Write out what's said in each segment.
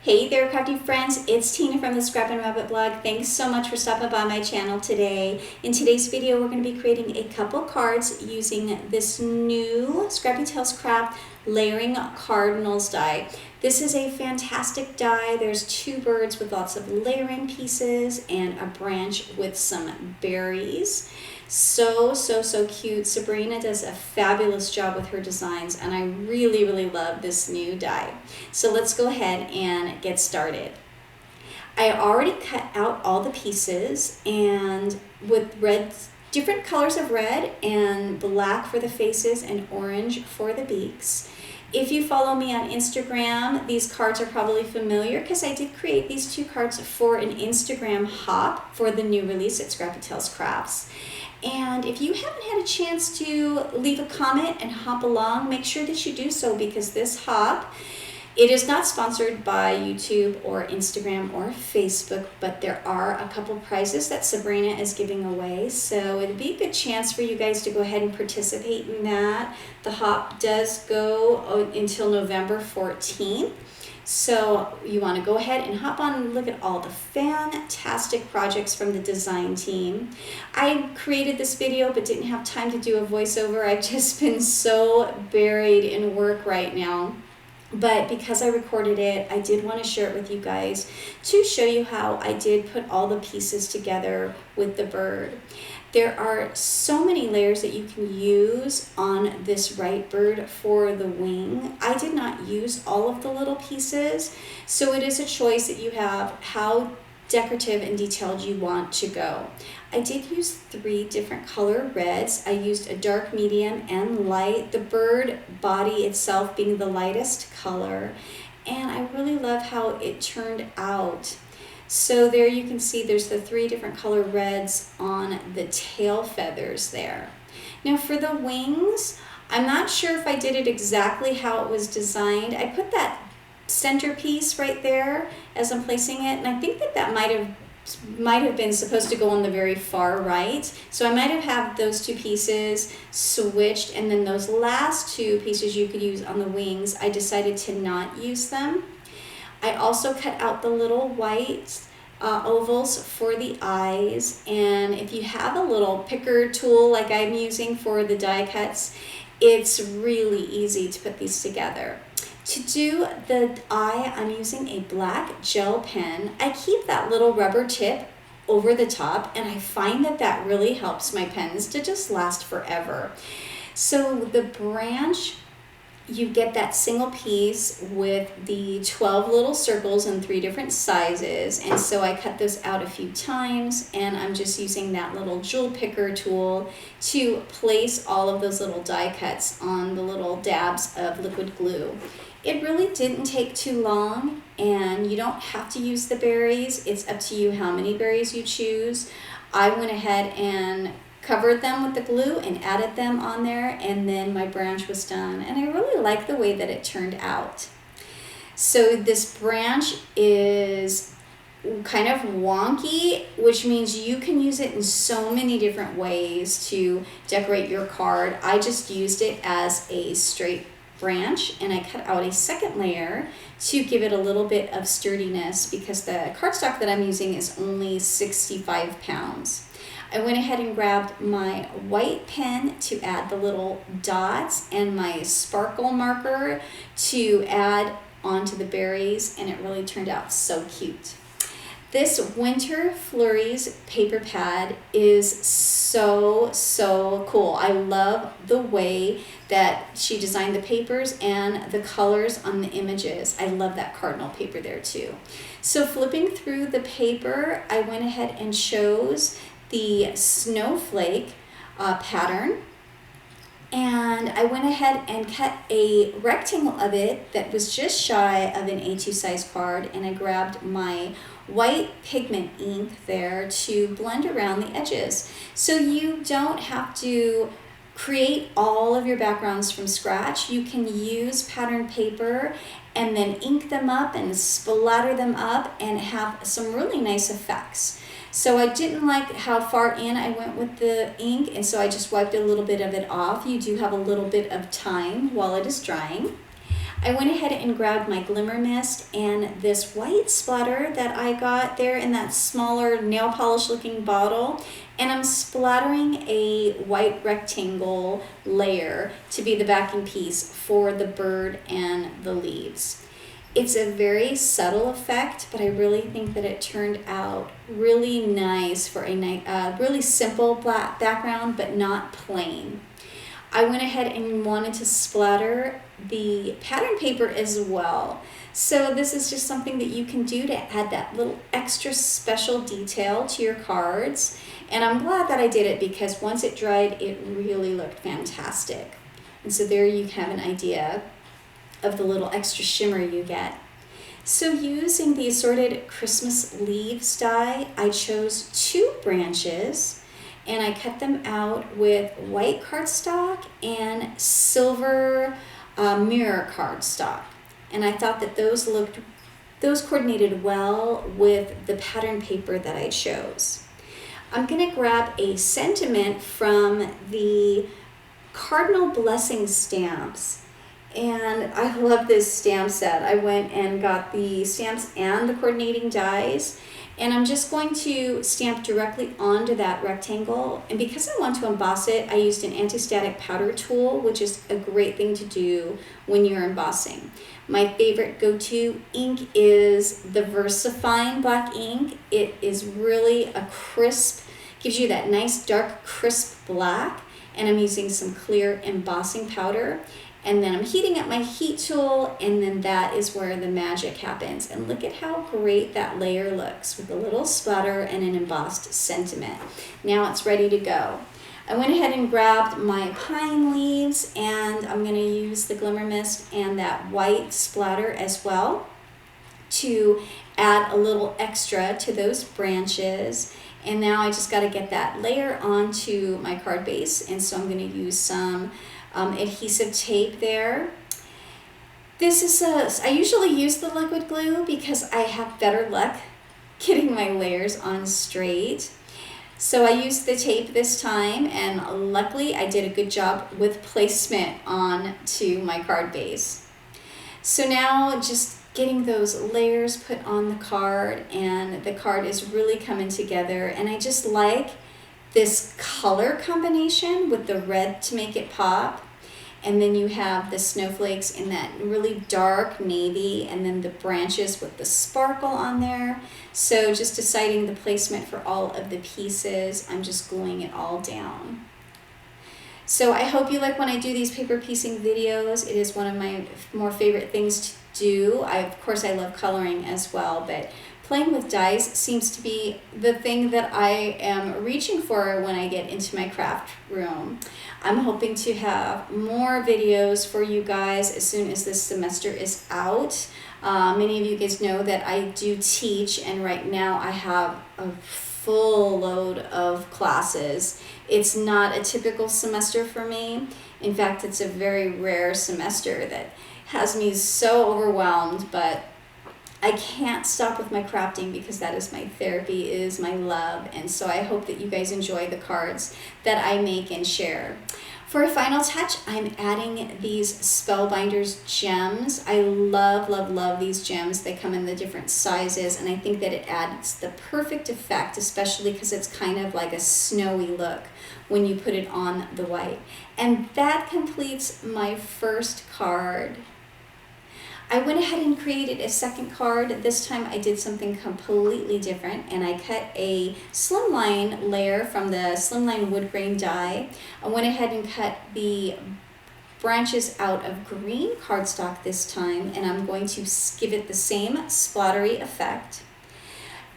Hey there, crafty friends. It's Tina from the Scrappin Rabbit blog. Thanks so much for stopping by my channel today. In today's video, we're going to be creating a couple cards using this new Scrappy Tales Craft layering Cardinals die. This is a fantastic die. There's two birds with lots of layering pieces and a branch with some berries. So cute. Sabrina does a fabulous job with her designs, and I really love this new die. So let's go ahead and get started. I already cut out all the pieces, and with different colors of red and black for the faces and orange for the beaks. If you follow me on Instagram, these cards are probably familiar because I did create these two cards for an Instagram hop for the new release at Scrappy Tales Crafts. And if you haven't had a chance to leave a comment and hop along, make sure that you do so, because this hop, it is not sponsored by YouTube or Instagram or Facebook, but there are a couple prizes that Sabrina is giving away. So it'd be a good chance for you guys to go ahead and participate in that. The hop does go until November 14th. So you want to go ahead and hop on and look at all the fantastic projects from the design team. I created this video but didn't have time to do a voiceover. I've just been so buried in work right now. But because I recorded it, I did want to share it with you guys to show you how I did put all the pieces together with the bird. There are so many layers that you can use on this right bird for the wing. I did not use all of the little pieces, so it is a choice that you have how decorative and detailed you want to go. I did use 3 different color reds. I used a dark, medium, and light, the bird body itself being the lightest color, and I really love how it turned out. So there you can see there's the 3 different color reds on the tail feathers there. Now for the wings, I'm not sure if I did it exactly how it was designed. I put that centerpiece right there as I'm placing it, and I think that might have been supposed to go on the very far right. So I might have had those 2 pieces switched, and then those last 2 pieces you could use on the wings, I decided to not use them. I also cut out the little white ovals for the eyes, and if you have a little picker tool like I'm using for the die cuts, it's really easy to put these together. To do the eye, I'm using a black gel pen. I keep that little rubber tip over the top, and I find that really helps my pens to just last forever. So the branch, you get that single piece with the 12 little circles in 3 different sizes, and so I cut those out a few times, and I'm just using that little jewel picker tool to place all of those little die cuts on the little dabs of liquid glue. It really didn't take too long, and you don't have to use the berries. It's up to you how many berries you choose. I went ahead and covered them with the glue and added them on there, and then my branch was done, and I really like the way that it turned out. So this branch is kind of wonky, which means you can use it in so many different ways to decorate your card. I just used it as a straight branch, and I cut out a second layer to give it a little bit of sturdiness because the cardstock that I'm using is only 65 pounds. I went ahead and grabbed my white pen to add the little dots and my sparkle marker to add onto the berries, and it really turned out so cute. This Winter Flurries paper pad is so cool. I love the way that she designed the papers and the colors on the images. I love that cardinal paper there too. So flipping through the paper, I went ahead and chose the snowflake pattern, and I went ahead and cut a rectangle of it that was just shy of an A2 size card, and I grabbed my white pigment ink there to blend around the edges. So you don't have to create all of your backgrounds from scratch. You can use pattern paper and then ink them up and splatter them up and have some really nice effects. So I didn't like how far in I went with the ink, and so I just wiped a little bit of it off. You do have a little bit of time while it is drying. I went ahead and grabbed my Glimmer Mist and this white splatter that I got there in that smaller nail polish looking bottle, and I'm splattering a white rectangle layer to be the backing piece for the bird and the leaves. It's a very subtle effect, but I really think that it turned out really nice for a really simple black background, but not plain. I went ahead and wanted to splatter the pattern paper as well. So this is just something that you can do to add that little extra special detail to your cards. And I'm glad that I did it because once it dried, it really looked fantastic. And so there you have an idea of the little extra shimmer you get. So using the assorted Christmas leaves die, I chose 2 branches and I cut them out with white cardstock and silver mirror cardstock. And I thought that those coordinated well with the pattern paper that I chose. I'm gonna grab a sentiment from the Cardinal Blessing stamps. And I love this stamp set. I went and got the stamps and the coordinating dies, and I'm just going to stamp directly onto that rectangle. And because I want to emboss it, I used an anti-static powder tool, which is a great thing to do when you're embossing. My favorite go-to ink is the VersaFine black ink. It is really a crisp, gives you that nice dark crisp black, and I'm using some clear embossing powder. And then I'm heating up my heat tool, and then that is where the magic happens. And look at how great that layer looks with a little splatter and an embossed sentiment. Now it's ready to go. I went ahead and grabbed my pine leaves, and I'm gonna use the Glimmer Mist and that white splatter as well to add a little extra to those branches. And now I just gotta get that layer onto my card base, and so I'm gonna use some adhesive tape there. I usually use the liquid glue because I have better luck getting my layers on straight. So I used the tape this time, and luckily I did a good job with placement onto my card base. So now just getting those layers put on the card, and the card is really coming together, and I just like this color combination with the red to make it pop. And then you have the snowflakes in that really dark navy, and then the branches with the sparkle on there. So just deciding the placement for all of the pieces, I'm just gluing it all down. So I hope you like when I do these paper piecing videos. It is one of my more favorite things to do. Of course, I love coloring as well, but playing with dies seems to be the thing that I am reaching for when I get into my craft room. I'm hoping to have more videos for you guys as soon as this semester is out. Many of you guys know that I do teach, and right now I have a full load of classes. It's not a typical semester for me. In fact, it's a very rare semester that has me so overwhelmed, but I can't stop with my crafting because that is my therapy, is my love. And so I hope that you guys enjoy the cards that I make and share. For a final touch, I'm adding these Spellbinders gems. I love, love, love these gems. They come in the different sizes, and I think that it adds the perfect effect, especially because it's kind of like a snowy look when you put it on the white. And that completes my first card. I went ahead and created a second card. This time I did something completely different, and I cut a slimline layer from the slimline wood grain die. I went ahead and cut the branches out of green cardstock this time, and I'm going to give it the same splattery effect.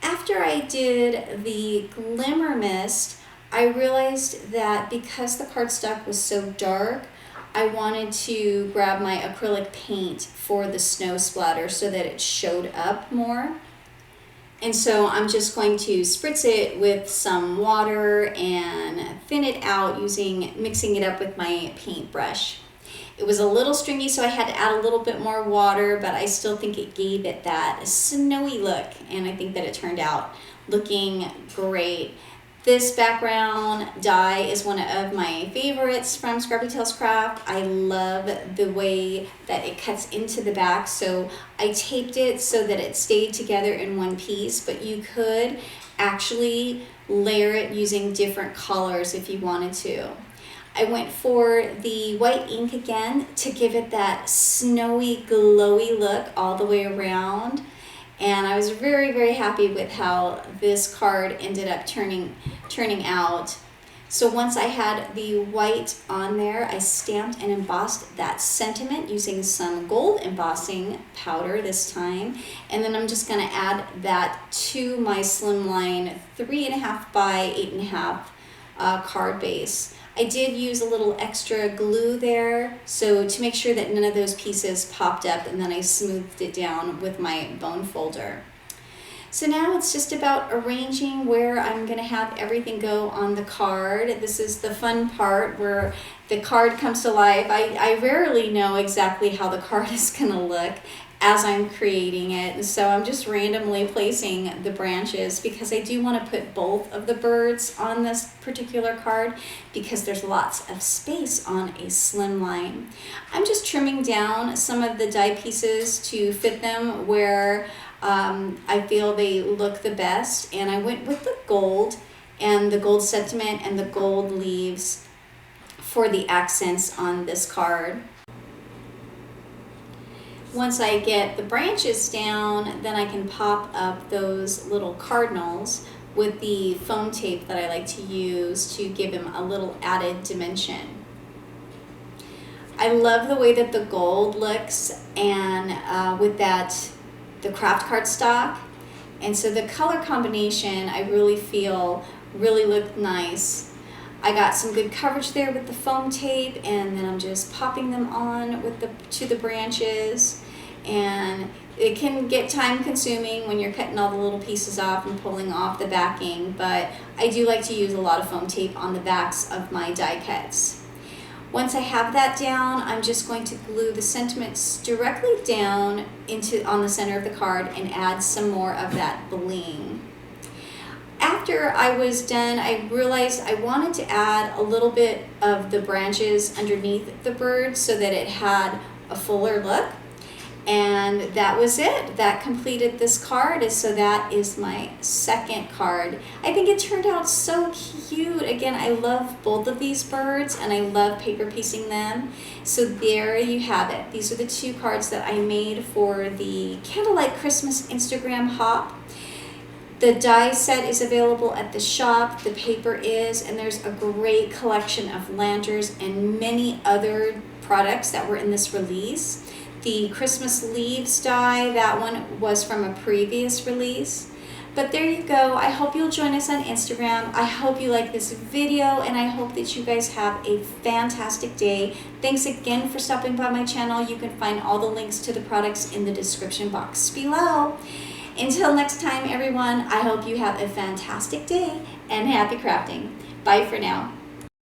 After I did the Glimmer Mist, I realized that because the cardstock was so dark, I wanted to grab my acrylic paint for the snow splatter so that it showed up more. And so I'm just going to spritz it with some water and thin it out mixing it up with my paintbrush. It was a little stringy, so I had to add a little bit more water, but I still think it gave it that snowy look, and I think that it turned out looking great. This background die is one of my favorites from Scrappy Tails Craft. I love the way that it cuts into the back, so I taped it so that it stayed together in one piece, but you could actually layer it using different colors if you wanted to. I went for the white ink again to give it that snowy, glowy look all the way around. And I was very, very happy with how this card ended up turning out. So once I had the white on there, I stamped and embossed that sentiment using some gold embossing powder this time. And then I'm just gonna add that to my slimline 3.5 by 8.5 card base. I did use a little extra glue there, so to make sure that none of those pieces popped up, and then I smoothed it down with my bone folder. So now it's just about arranging where I'm gonna have everything go on the card. This is the fun part where the card comes to life. I rarely know exactly how the card is gonna look as I'm creating it. And so I'm just randomly placing the branches because I do want to put both of the birds on this particular card because there's lots of space on a slimline. I'm just trimming down some of the die pieces to fit them where I feel they look the best, and I went with the gold and the gold sentiment and the gold leaves for the accents on this card. Once I get the branches down, then I can pop up those little cardinals with the foam tape that I like to use to give them a little added dimension. I love the way that the gold looks, and with the craft cardstock, and so the color combination I really feel really looked nice. I got some good coverage there with the foam tape, and then I'm just popping them on with to the branches. And it can get time consuming when you're cutting all the little pieces off and pulling off the backing, but I do like to use a lot of foam tape on the backs of my die cuts. Once I have that down, I'm just going to glue the sentiments directly down on the center of the card and add some more of that bling. After I was done, I realized I wanted to add a little bit of the branches underneath the bird so that it had a fuller look. And that was it. That completed this card, so that is my second card. I think it turned out so cute. Again, I love both of these birds, and I love paper piecing them. So there you have it. These are the two cards that I made for the Candlelight Christmas Instagram hop. The die set is available at the shop, the paper is, and there's a great collection of lanterns and many other products that were in this release. The Christmas leaves die, that one was from a previous release. But there you go. I hope you'll join us on Instagram. I hope you like this video, and I hope that you guys have a fantastic day. Thanks again for stopping by my channel. You can find all the links to the products in the description box below. Until next time, everyone, I hope you have a fantastic day and happy crafting. Bye for now.